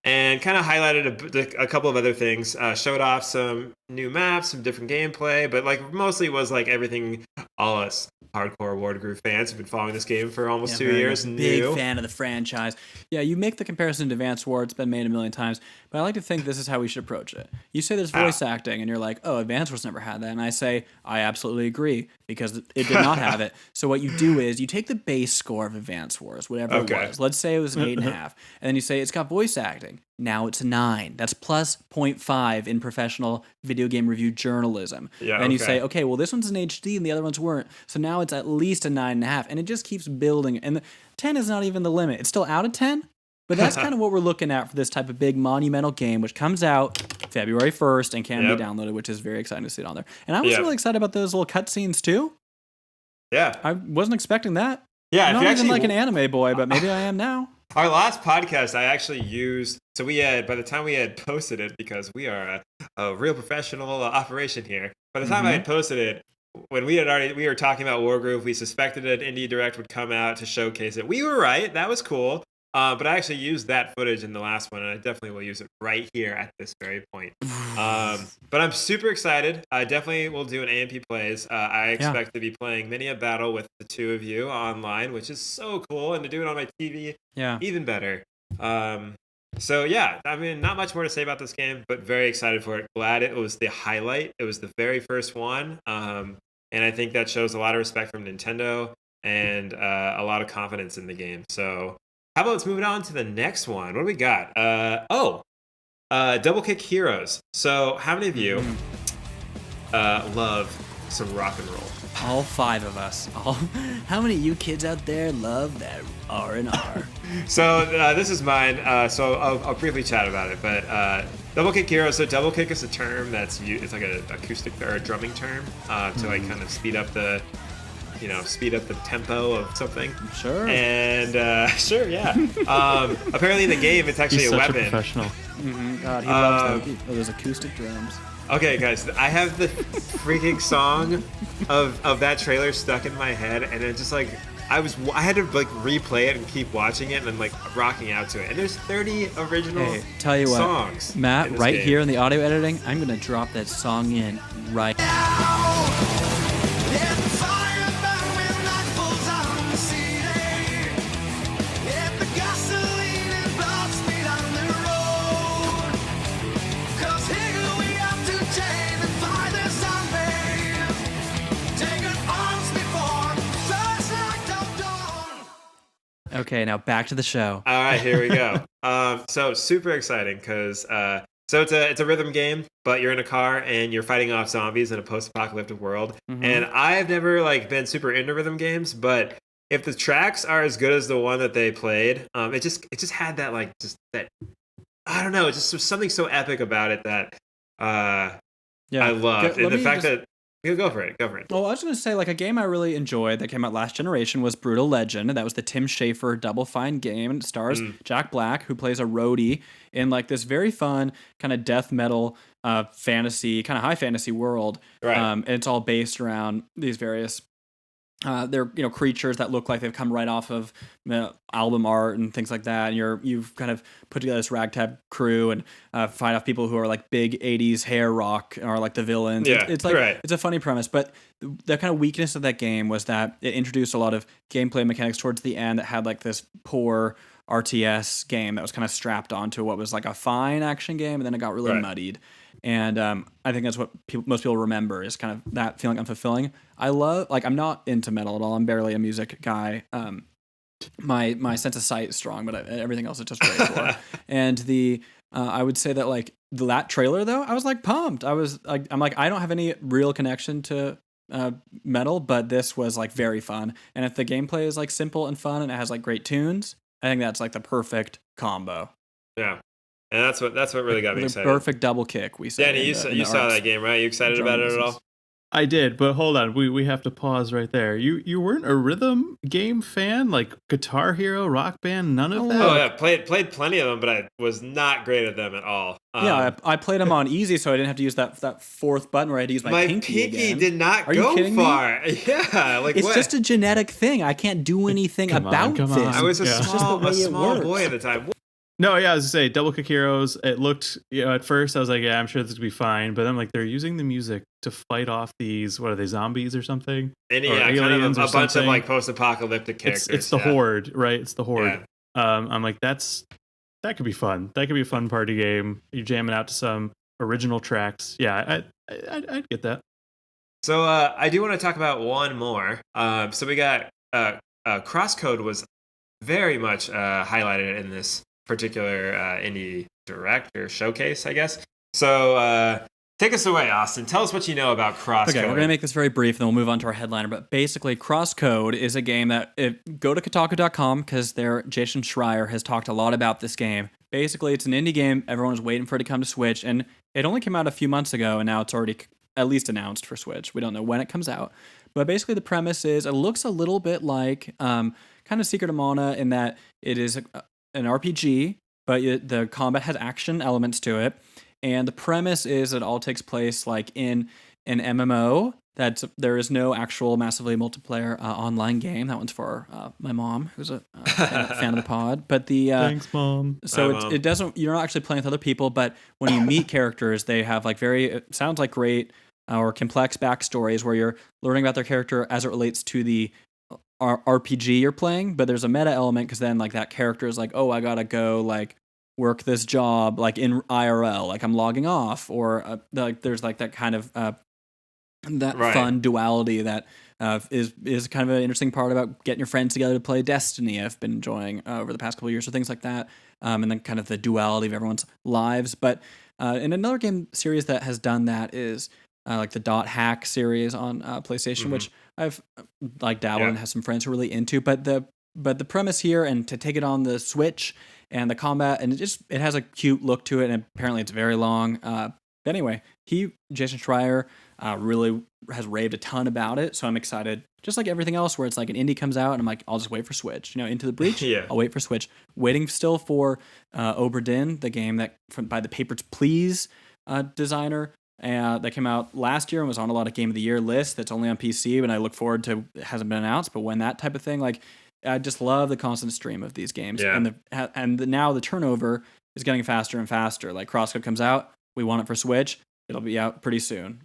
And kind of highlighted a couple of other things, showed off some new maps, some different gameplay, but like mostly was like everything all us hardcore Wargroove fans have been following this game for almost 2 years. Big fan of the franchise. Yeah, you make the comparison to Advance Wars. It's been made a million times, but I like to think this is how we should approach it. You say there's voice acting, and you're like, oh, Advance Wars never had that. And I say, I absolutely agree, because it did not have it. So what you do is you take the base score of Advance Wars, whatever it was. Let's say it was an 8.5. And then you say it's got voice acting. Now it's a 9. That's plus 0.5 in professional video game review journalism. Yeah, and you say, okay, well, this one's in HD and the other ones weren't. So now it's at least a 9.5. And it just keeps building. And 10 is not even the limit. It's still out of 10. But that's kind of what we're looking at for this type of big monumental game, which comes out February 1st and can be downloaded, which is very exciting to see it on there. And I was really excited about those little cutscenes too. Yeah. I wasn't expecting that. Yeah. I'm not even like an anime boy, but maybe I am now. Our last podcast, I actually used, so we had, by the time we had posted it, because we are a real professional operation here, by the time I had posted it, when we were talking about Wargroove, we suspected an Indie Direct would come out to showcase it. We were right. That was cool. But I actually used that footage in the last one, and I definitely will use it right here at this very point. But I'm super excited. I definitely will do an ANP plays. I expect to be playing many a battle with the two of you online, which is so cool, and to do it on my TV, even better. So yeah, I mean, not much more to say about this game, but very excited for it. Glad it was the highlight. It was the very first one, and I think that shows a lot of respect from Nintendo and a lot of confidence in the game. So how about let's move it on to the next one? What do we got? Double Kick Heroes. So how many of you love some rock and roll? All 5 of us. How many of you kids out there love that R&R? So this is mine. So I'll briefly chat about it. But Double Kick Heroes. So double kick is a term it's like an acoustic or a drumming term to like kind of speed up the tempo of something. Sure. And sure, yeah. Apparently in the game, it's actually He's a such weapon. A professional. God, he loves those acoustic drums. Okay, guys, I have the freaking song of that trailer stuck in my head, and it just like I had to like replay it and keep watching it and like rocking out to it. And there's 30 original tell you what, songs. Matt, right game. Here in the audio editing, I'm gonna drop that song in right now. Okay, now back to the show. All right, here we go. So super exciting because So it's a rhythm game, but you're in a car and you're fighting off zombies in a post-apocalyptic world. Mm-hmm. And I've never like been super into rhythm games, but if the tracks are as good as the one that they played, it just had that like just that I don't know, just something so epic about it that I loved. And the fact that go for it. Well, I was going to say, like, a game I really enjoyed that came out last generation was Brutal Legend. That was the Tim Schafer Double Fine game. And it stars Jack Black, who plays a roadie in, like, this very fun kind of death metal fantasy, kind of high fantasy world. Right. And it's all based around these various they're creatures that look like they've come right off of album art and things like that. And you've kind of put together this ragtag crew and fight off people who are like big 80s hair rock or like the villains. Yeah, it's like it's a funny premise, but the kind of weakness of that game was that it introduced a lot of gameplay mechanics towards the end that had like this poor RTS game that was kind of strapped onto what was like a fine action game, and then it got really muddied. And I think that's what most people remember is kind of that feeling unfulfilling. I'm not into metal at all. I'm barely a music guy. My sense of sight is strong, but everything else is just great for. And I would say that like that trailer though, I was like pumped. I'm like I don't have any real connection to metal, but this was like very fun. And if the gameplay is like simple and fun and it has like great tunes, I think that's like the perfect combo. Yeah. And that's what really got me excited. Perfect double kick, we said. Danny, you saw that game, right? You excited about it at all? I did, but hold on. We have to pause right there. You weren't a rhythm game fan? Like Guitar Hero, Rock Band, none of that? Oh, yeah. Played plenty of them, but I was not great at them at all. I played them on easy, so I didn't have to use that fourth button where I had to use my pinky. My pinky did not Are you kidding far. Me? Yeah, like it's what? just a genetic thing. I can't do anything about this. I was a small works. boy at the time. No, yeah, I was to say Double Kick Heroes. It looked, at first I was like, yeah, I'm sure this will be fine. But then like they're using the music to fight off these, what are they, zombies or something? And yeah, kind of a bunch of like post-apocalyptic characters. It's the Horde, right? It's the Horde. Yeah. I'm like, that could be fun. That could be a fun party game. You're jamming out to some original tracks. Yeah, I'd get that. So I do want to talk about one more. So we got Crosscode was very much highlighted in this particular indie director showcase, I guess. So take us away, Austin. Tell us what you know about Crosscode. Okay, we're going to make this very brief, and then we'll move on to our headliner. But basically, Crosscode is a game that, go to Kotaku.com, because Jason Schreier has talked a lot about this game. Basically, it's an indie game. Everyone was waiting for it to come to Switch, and it only came out a few months ago, and now it's already at least announced for Switch. We don't know when it comes out. But basically, the premise is it looks a little bit like kind of Secret of Mana in that it is an RPG, but the combat has action elements to it, and the premise is it all takes place like in an MMO. There is no actual massively multiplayer online game. That one's for my mom, who's a fan of the pod. But thanks, Mom. So it doesn't. You're not actually playing with other people, but when you meet characters, they have like it sounds like great or complex backstories where you're learning about their character as it relates to the RPG you're playing, but there's a meta element because then like that character is like, oh, I gotta go like work this job like in IRL, like I'm logging off, or like there's like that kind of fun duality that is kind of an interesting part about getting your friends together to play Destiny. I've been enjoying over the past couple of years, or things like that, and then kind of the duality of everyone's lives. But in another game series that has done that is like the Dot Hack series on PlayStation, which I've like dabbled and have some friends who are really into. But the premise here, and to take it on the Switch and the combat, and it has a cute look to it, and apparently it's very long. But anyway, Jason Schreier really has raved a ton about it, so I'm excited. Just like everything else, where it's like an indie comes out, and I'm like, I'll just wait for Switch. Into the Breach, I'll wait for Switch. Waiting still for Oberdin, the game that by the Papers, Please designer. That came out last year and was on a lot of Game of the Year lists. That's only on PC, and I look forward to. It hasn't been announced, but when that type of thing, like I just love the constant stream of these games, and now the turnover is getting faster and faster. Like Crosscode comes out, we want it for Switch. It'll be out pretty soon.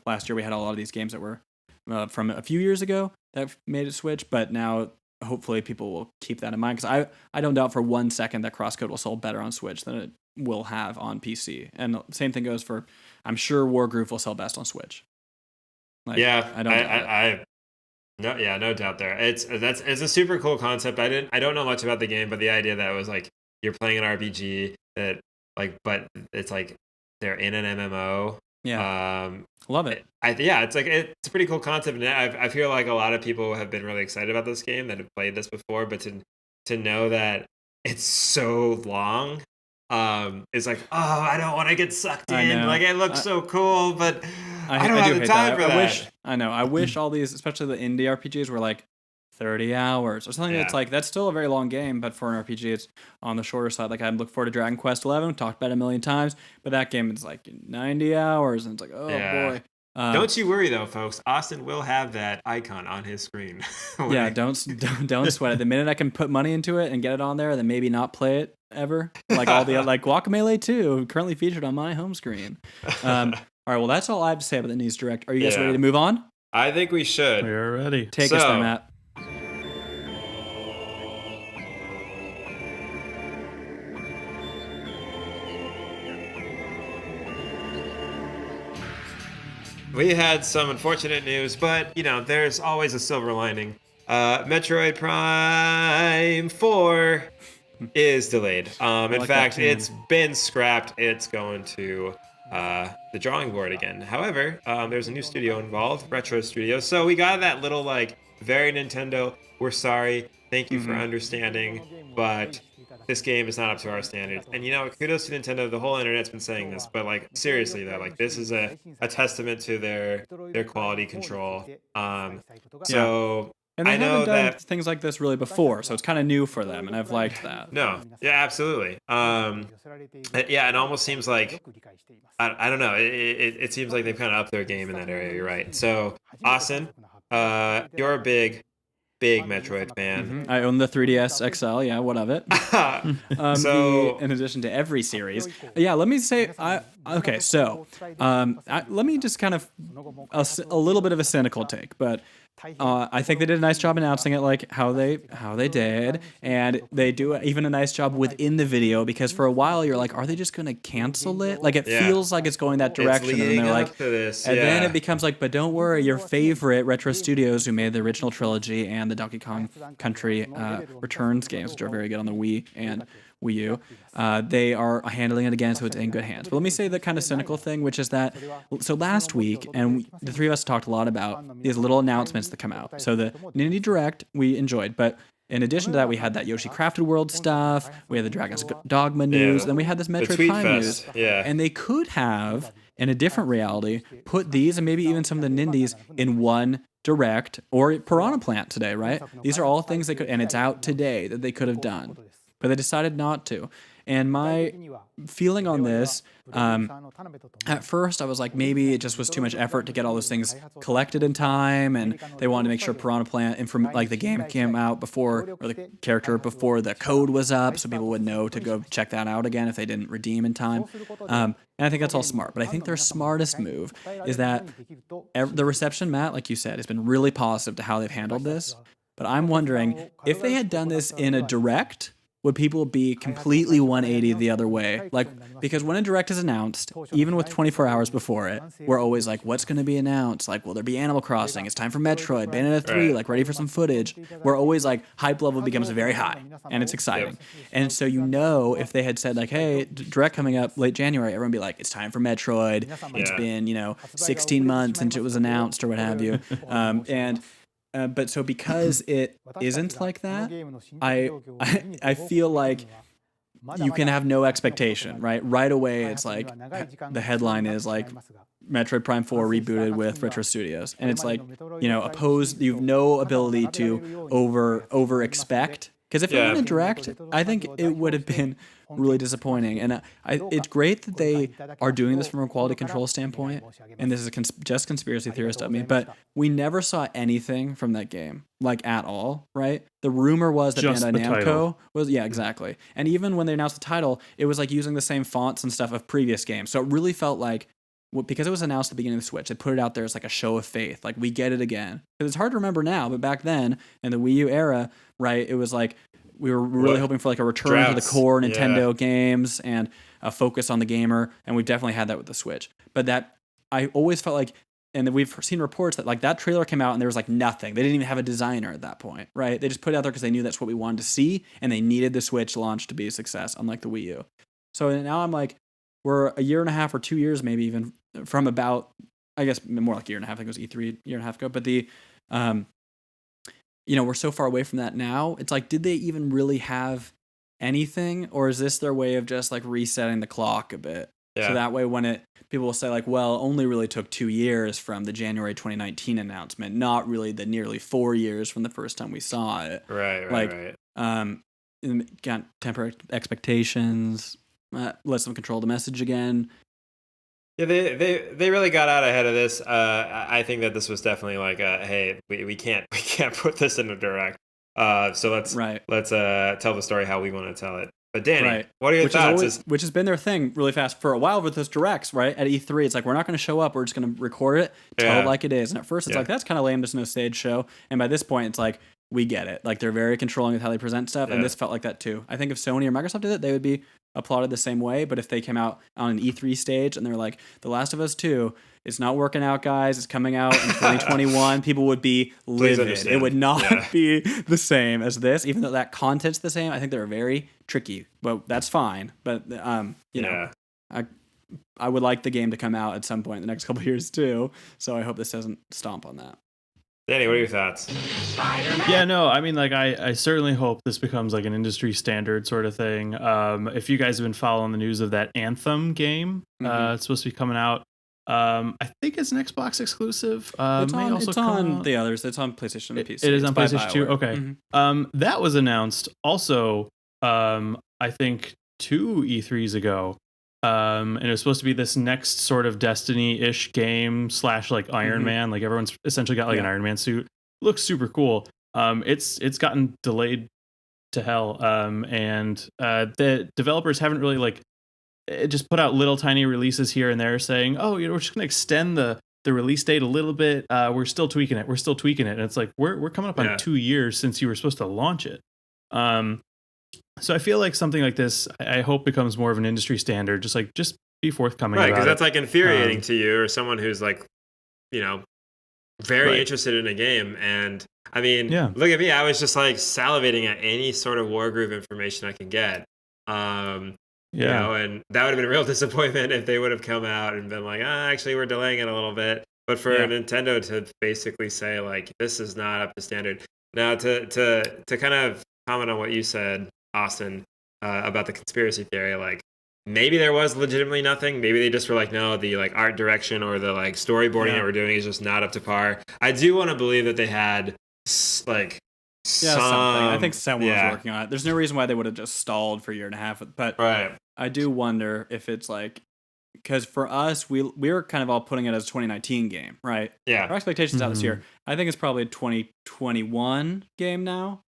Last year we had a lot of these games that were from a few years ago that made it Switch, but now hopefully people will keep that in mind, because I don't doubt for 1 second that Crosscode will sell better on Switch than it will have on PC. And the same thing goes for, I'm sure Wargroove will sell best on Switch. No doubt there. It's a super cool concept. I don't know much about the game, but the idea that it was like you're playing an RPG that but it's like they're in an MMO. Yeah, love it. It's like it's a pretty cool concept, and I feel like a lot of people have been really excited about this game that have played this before, but to know that it's so long, is like, oh, I don't want to get sucked in. Like it looks so cool, but I don't have the time for that. I wish all these, especially the indie RPGs, were like 30 hours or something. That's like, that's still a very long game, but for an RPG it's on the shorter side. Like I look forward to Dragon Quest 11, talked about it a million times, but that game is like 90 hours and it's like, oh boy. Don't you worry though, folks, Austin will have that icon on his screen. Don't sweat it. The minute I can put money into it and get it on there, then maybe not play it ever, like all the like Guacamelee 2 currently featured on my home screen. All right, well that's all I have to say about the Nindies Direct. Are you guys ready to move on? I think we should. We're ready. Take us there, Matt. We had some unfortunate news, but there's always a silver lining. Metroid Prime 4 is delayed. In fact, it's been scrapped. It's going to the drawing board again. However, there's a new studio involved, Retro Studios. So we got that little very Nintendo, we're sorry, thank you for understanding, but this game is not up to our standards. And kudos to Nintendo. The whole internet's been saying this, but seriously though, this is a testament to their quality control. So and they haven't done things like this really before, so it's kind of new for them, and I've liked that. No, yeah, absolutely. It almost seems like I don't know. It seems like they've kind of upped their game in that area. You're right. So Austin, you're a big Metroid fan. I own the 3DS XL. Yeah, what of it? In addition to every series, let me say, let me just kind of a little bit of a cynical take, but I think they did a nice job announcing it, like how they did, and they do even a nice job within the video, because for a while you're like, are they just gonna cancel it? Like it feels like it's going that direction, and they're like, then it becomes like, but don't worry, your favorite Retro Studios, who made the original trilogy and the Donkey Kong Country Returns games, which are very good on the Wii and Wii U, they are handling it again, so it's in good hands. But let me say the kind of cynical thing, which is that, so last week, and the three of us talked a lot about these little announcements that come out. So the Nindie Direct we enjoyed, but in addition to that, we had that Yoshi Crafted World stuff, we had the Dragon's Dogma news, then we had this Metroid Prime news. And they could have, in a different reality, put these and maybe even some of the Nindies in one Direct, or Piranha Plant today, right? These are all things they could, and it's out today, that they could have done. But they decided not to. And my feeling on this, at first I was like, maybe it just was too much effort to get all those things collected in time, and they wanted to make sure Piranha Plant, the game came out before, or the character before the code was up, so people would know to go check that out again if they didn't redeem in time. And I think that's all smart. But I think their smartest move is that the reception, Matt, like you said, has been really positive to how they've handled this. But I'm wondering, if they had done this in a Direct, would people be completely 180 the other way? Because when a Direct is announced, even with 24 hours before it, we're always like, what's going to be announced? Will there be Animal Crossing? It's time for Metroid, Bayonetta 3, ready for some footage. We're always like, hype level becomes very high, and it's exciting. And so if they had said hey, Direct coming up late January, everyone would be like, it's time for Metroid. It's been, 16 months since it was announced or what have you. But so because it isn't like that, I feel like you can have no expectation, right? Right away, it's like the headline is Metroid Prime 4 rebooted with Retro Studios, and it's you have no ability to over expect. Because if it were a Direct, I think it would have been really disappointing. And it's great that they are doing this from a quality control standpoint. And this is just conspiracy theorist of me, but we never saw anything from that game, at all, right? The rumor was that just Bandai Namco title. was, exactly. And even when they announced the title, it was using the same fonts and stuff of previous games. So it really felt like, because it was announced at the beginning of the Switch, they put it out there as a show of faith. We get it again. Because it's hard to remember now, but back then, in the Wii U era, right, it was we were really hoping for a return to the core Nintendo games and a focus on the gamer, and we've definitely had that with the Switch. But that, I always felt and then we've seen reports that that trailer came out and there was nothing. They didn't even have a designer at that point, right? They just put it out there because they knew that's what we wanted to see, and they needed the Switch launch to be a success, unlike the Wii U. So now I'm like, we're a year and a half or 2 years, maybe even from about, I guess more like a year and a half. I think it was E3 year and a half ago. But we're so far away from that now. It's like, did they even really have anything, or is this their way of just like resetting the clock a bit? Yeah. So that way, when people will say like, well, only really took 2 years from the January 2019 announcement, not really the nearly 4 years from the first time we saw it. Right. Got temper expectations, lets them control the message again. Yeah, they really got out ahead of this. I think that this was definitely like, hey, we can't put this in a direct. So let's tell the story how we want to tell it. But Danny, what are your thoughts? Which has been their thing really fast for a while with those directs, right? At E3, it's like, we're not going to show up. We're just going to record it, tell it like it is. And at first, it's like, that's kind of lame. There's no stage show. And by this point, it's like, we get it. Like, they're very controlling with how they present stuff. And this felt like that too. I think if Sony or Microsoft did it, they would be applauded the same way. But if they came out on an E3 stage and they're like, The Last of Us 2, it's not working out, guys. It's coming out in 2021. People would be livid. It would not be the same as this, even though that content's the same. I think they're very tricky, but that's fine. But I would like the game to come out at some point in the next couple of years too. So I hope this doesn't stomp on that. Danny, what are your thoughts? Yeah, no, I mean, like, I certainly hope this becomes like an industry standard sort of thing. If you guys have been following the news of that Anthem game, it's supposed to be coming out. I think it's an Xbox exclusive. It's on the others. It's on PlayStation and PC. It is on PlayStation 2. Okay. That was announced also, I think 2 E3s ago. And it was supposed to be this next sort of Destiny-ish game / like Iron Man. Like, everyone's essentially got like an Iron Man suit. Looks super cool. It's gotten delayed to hell. And the developers haven't really like just put out little tiny releases here and there saying, oh, we're just going to extend the release date a little bit. We're still tweaking it. And it's like, we're coming up on 2 years since you were supposed to launch it. So I feel like something like this, I hope, becomes more of an industry standard. Just be forthcoming. Right, because that's like infuriating to you, or someone who's like, very interested in a game. And I mean, look at me. I was just like salivating at any sort of Wargroove information I could get. And that would have been a real disappointment if they would have come out and been like, actually, we're delaying it a little bit. But for Nintendo to basically say like, this is not up to standard. Now, to kind of comment on what you said, Austin, about the conspiracy theory, like, maybe there was legitimately nothing. Maybe they just were like, no, the like art direction or the like storyboarding that we're doing is just not up to par. I do want to believe that they had like something. I think someone was working on it. There's no reason why they would have just stalled for a year and a half. But I do wonder if it's like, because for us, we were kind of all putting it as a 2019 game, right? Yeah. Our expectations out this year. I think it's probably a 2021 game now.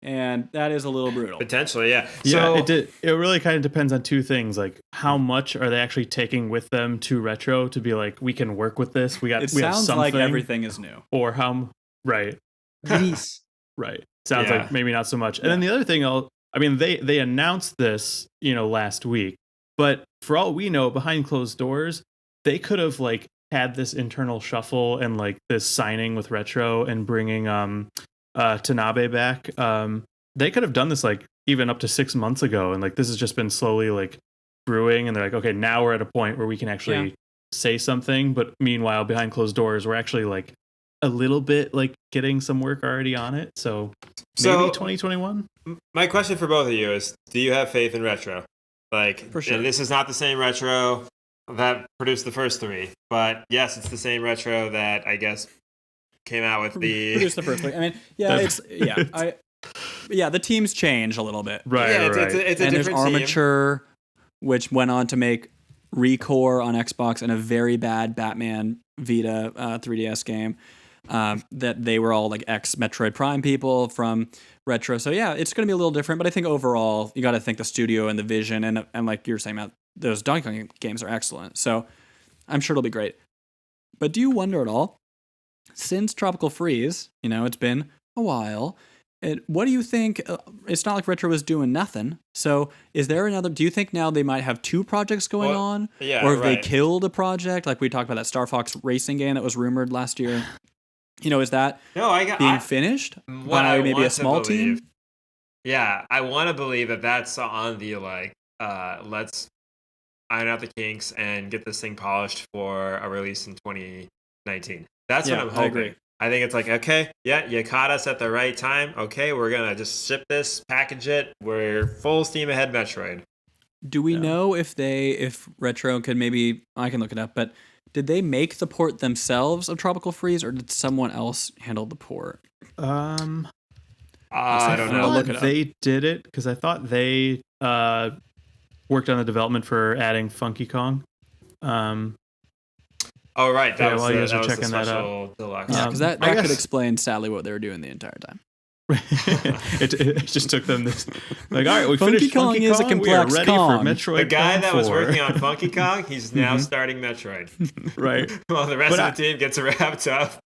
And that is a little brutal. Potentially, yeah. So it really kind of depends on two things. Like, how much are they actually taking with them to retro to be like, we can work with this. We have something. Like everything is new. Or how, right. Right. Sounds like maybe not so much. And then the other thing, they announced this, last week. But for all we know, behind closed doors, they could have like had this internal shuffle and like this signing with retro and bringing Tanabe back. They could have done this like even up to 6 months ago, and like this has just been slowly like brewing, and they're like, okay, now we're at a point where we can actually say something. But meanwhile, behind closed doors, we're actually like a little bit like getting some work already on it. So maybe 2021. My question for both of you is, do you have faith in retro? Like, for sure, this is not the same retro that produced the first 3, but yes, it's the same retro that I guess came out with produced the first 3. I mean, the teams change a little bit, right? Yeah, it's a and different there's Armature, which went on to make Recore on Xbox and a very bad Batman Vita 3DS game. That they were all like ex Metroid Prime people from retro. So yeah, it's going to be a little different, but I think overall you got to think the studio and the vision and like you're saying, Matt, those Donkey Kong games are excellent. So I'm sure it'll be great. But do you wonder at all, since Tropical Freeze, it's been a while, what do you think? It's not like retro was doing nothing. So is there another, do you think now they might have 2 projects going on? Yeah, or have they killed a project? Like we talked about that Star Fox racing game that was rumored last year. Is that being finished by maybe a small team? Yeah, I want to believe that that's on the like let's iron out the kinks and get this thing polished for a release in 2019. That's what I'm hoping. I agree. I think it's like, okay, yeah, you caught us at the right time. Okay, we're gonna just ship this, package it. We're full steam ahead, Metroid. Do we know if Retro could maybe, I can look it up, but did they make the port themselves of Tropical Freeze, or did someone else handle the port? I don't know. Look it up. They did it because I thought they worked on the development for adding Funky Kong. Oh, right. That was while you guys that are was checking the that special out. deluxe. Yeah, because that could explain sadly what they were doing the entire time. it just took them this. Like, all right, we Funky finished Kong Funky is Kong. a complex we are ready Kong. for Metroid. The guy Prime that was 4. working on Funky Kong, he's now starting Metroid. Right. While the rest of the team gets wrapped up.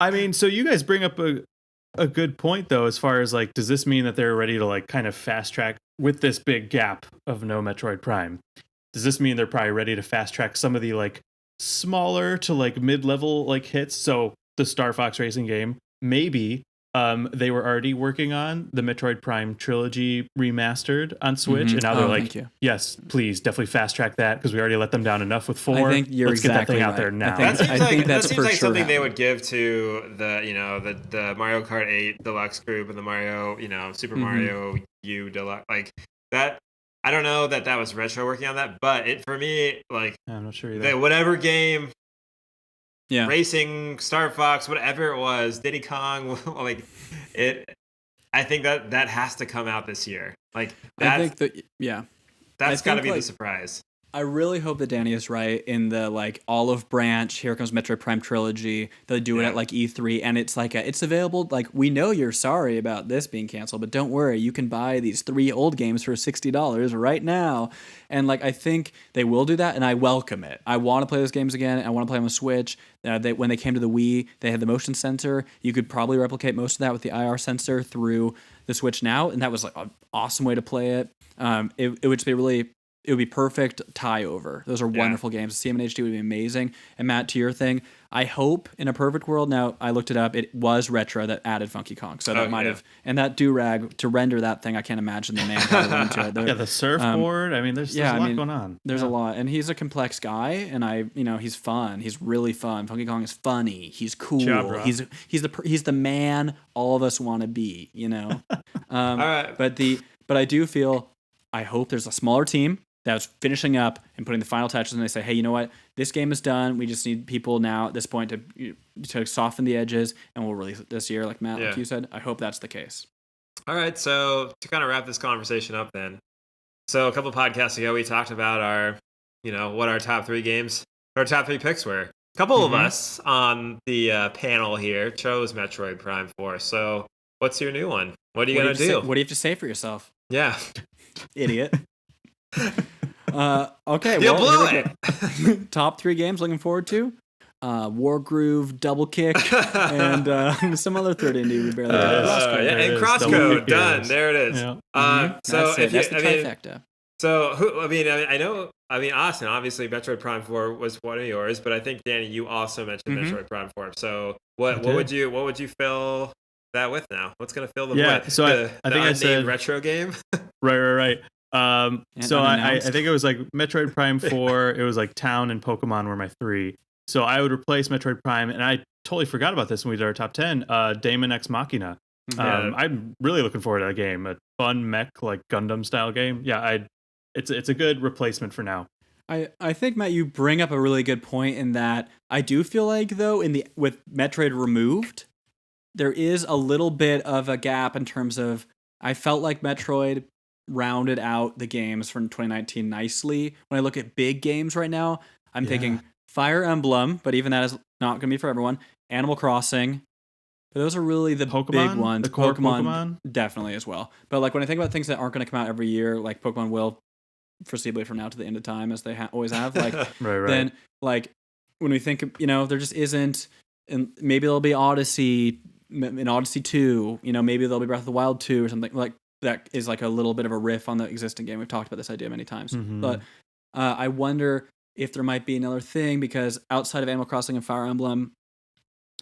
I mean, so you guys bring up a good point though, as far as like, does this mean that they're ready to like kind of fast track with this big gap of no Metroid Prime? Does this mean they're probably ready to fast track some of the like smaller to like mid-level like hits? So the Star Fox Racing game, maybe they were already working on the Metroid Prime trilogy remastered on Switch, and now they're like, yes, please, definitely fast track that because we already let them down enough with 4. I think you're Let's exactly get that thing right. out there now. That seems like something they would give to the Mario Kart 8 Deluxe group and the Mario, Super Mario U Deluxe, like that. I don't know that was Retro working on that, but for me, like, I'm not sure either. Whatever game, racing, Star Fox, whatever it was, Diddy Kong, like it. I think that has to come out this year. Like, that's got to be the surprise. I really hope that Danny is right in the like olive branch. Here comes Metroid Prime trilogy. They'll do it at like E3, and it's like it's available. Like, we know you're sorry about this being canceled, but don't worry, you can buy these 3 old games for $60 right now. And like, I think they will do that, and I welcome it. I want to play those games again. I want to play them on Switch. When they came to the Wii, they had the motion sensor. You could probably replicate most of that with the IR sensor through the Switch now, and that was like an awesome way to play it. It would just be really. It would be perfect tie over. Those are wonderful games. CM and HD would be amazing. And Matt, to your thing, I hope in a perfect world. Now I looked it up. It was Retro that added Funky Kong, so that might have. And that do-rag to render that thing, I can't imagine the manpower went into it. The surfboard. I mean, there's a lot going on. There's a lot, and he's a complex guy, and he's fun. He's really fun. Funky Kong is funny. He's cool. He's the man all of us want to be. All right. But I do feel. I hope there's a smaller team that's finishing up and putting the final touches, and they say, hey, you know what? This game is done. We just need people now at this point to soften the edges, and we'll release it this year, like Matt, like you said. I hope that's the case. All right, so to kind of wrap this conversation up then. So a couple of podcasts ago, we talked about what our top 3 games, our top 3 picks were. A couple of us on the panel here chose Metroid Prime 4. So what's your new one? What are you going to do? What do you have to say for yourself? Yeah. Idiot. Okay, you blew it. Top 3 games looking forward to. Wargroove, Double Kick, and some other third indie we barely did. And Crosscode, done. There it is. Yeah. So that's the trifecta. So Austin, obviously Metroid Prime 4 was one of yours, but I think Danny, you also mentioned Metroid Prime 4. So what would you fill that with now? What's going to fill the void? So I think I said retro game. Right. So I think it was like Metroid Prime 4. It was like Town and Pokemon were my 3. So I would replace Metroid Prime, and I totally forgot about this when we did our top 10. Daemon X Machina. I'm really looking forward to that game. A fun mech like Gundam style game. Yeah, it's a good replacement for now. I think, Matt, you bring up a really good point in that I do feel like though with Metroid removed, there is a little bit of a gap in terms of I felt like Metroid rounded out the games from 2019 nicely. When I look at big games right now, I'm thinking Fire Emblem, but even that is not going to be for everyone. Animal Crossing. But those are really the big ones. The core Pokemon definitely as well. But like when I think about things that aren't going to come out every year, like Pokemon will foreseeably from now to the end of time, as they always have. Like right. Then like when we think, there just isn't, and maybe there'll be Odyssey in Odyssey 2. Maybe there'll be Breath of the Wild 2 or something like. That is like a little bit of a riff on the existing game. We've talked about this idea many times. But I wonder if there might be another thing, because outside of Animal Crossing and Fire Emblem,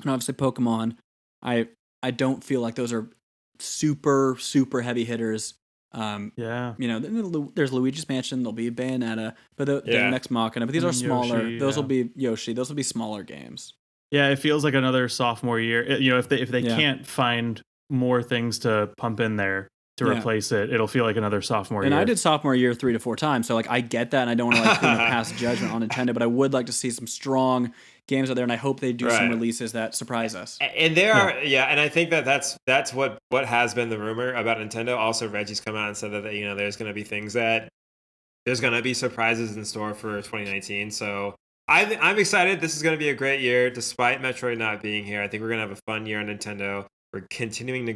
and obviously Pokemon, I don't feel like those are super, super heavy hitters There's Luigi's Mansion. There'll be Bayonetta, but the next Machina. But these are smaller. Yoshi, those will be Yoshi. Those will be smaller games. Yeah, it feels like another sophomore year. If they can't find more things to pump in there to replace it, it'll feel like another sophomore year. And I did sophomore year 3 to 4 times, so like I get that, and I don't want to pass judgment on Nintendo, but I would like to see some strong games out there, and I hope they do some releases that surprise us. And there are, and I think that's what has been the rumor about Nintendo. Also, Reggie's come out and said that there's going to be things there's going to be surprises in store for 2019. So I'm excited. This is going to be a great year, despite Metroid not being here. I think we're going to have a fun year on Nintendo. We're continuing to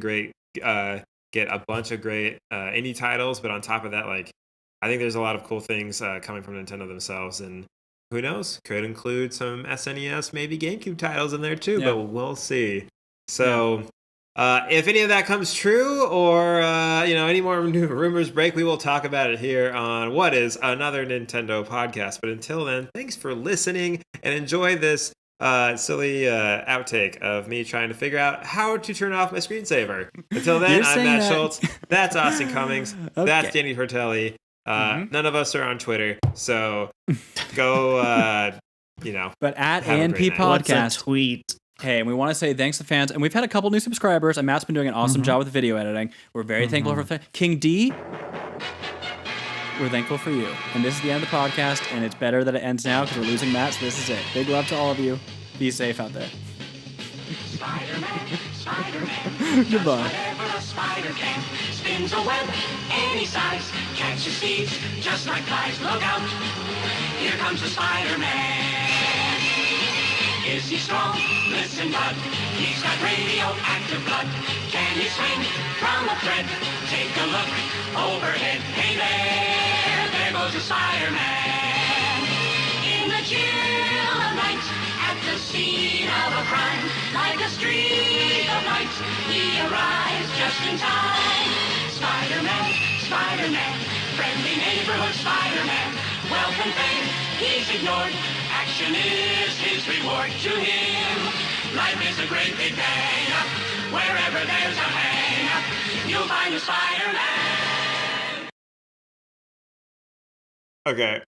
get a bunch of great indie titles, but on top of that, I think there's a lot of cool things coming from Nintendo themselves, and who knows, could include some SNES, maybe GameCube titles in there too, but we'll see. So if any of that comes true, or any more new rumors break, we will talk about it here on what is another Nintendo podcast. But until then, thanks for listening, and enjoy this silly outtake of me trying to figure out how to turn off my screensaver. Until then, I'm Matt Schultz. That's Austin Cummings. Okay. That's Danny Tortelli. None of us are on Twitter, so go, But at ANP Podcast, what's a tweet? Hey, and we want to say thanks to fans, and we've had a couple new subscribers, and Matt's been doing an awesome job with video editing. We're very thankful for King D. We're thankful for you. And this is the end of the podcast, and it's better that it ends now because we're losing Matt, so this is it. Big love to all of you. Be safe out there. Spider-Man. Goodbye. Whatever a spider can, spins a web any size, catches thieves just like flies. Look out, here comes the Spider-Man. Is he strong? Listen, bud, he's got radioactive blood. Can he swing from a thread? Take a look overhead. Hey there goes the Spider-Man. In the chill of night, at the scene of a crime, like a streak of light, he arrives just in time. Spider-Man, Spider-Man, friendly neighborhood Spider-Man. Wealth and fame, he's ignored. Action is his reward to him. Life is a great big day. Wherever there's a hang, you'll find a Spider-Man. Okay,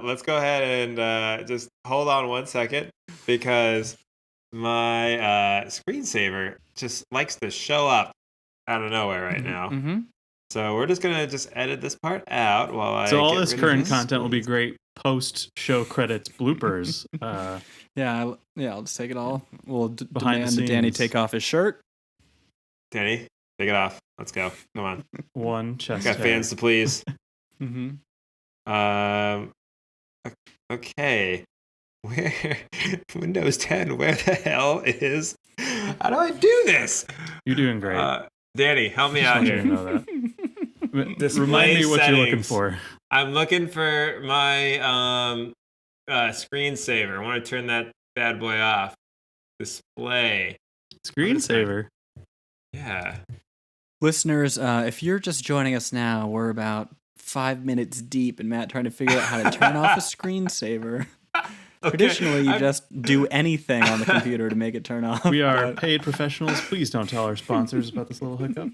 let's go ahead and just hold on 1 second, because my screensaver just likes to show up out of nowhere right now. So we're just gonna edit this part out while I. So all this current content will be great post-show credits bloopers. I'll just take it all. We'll Behind demand the that Danny scenes. take off his shirt. Danny, take it off. Let's go. Come on. One chest. Got fans to please. Mm-hmm. Okay. Where Windows 10? Where the hell is? How do I do this? You're doing great. Danny, help me out Want you here. to know that. Display Remind me what you're looking settings. for. I'm looking for my screensaver. I want to turn that bad boy off. Display. Screensaver. Yeah. Listeners, if you're just joining us now, we're about 5 minutes deep, and Matt trying to figure out how to turn off a screensaver. Traditionally, you just do anything on the computer to make it turn off. We are paid professionals. Please don't tell our sponsors about this little hiccup.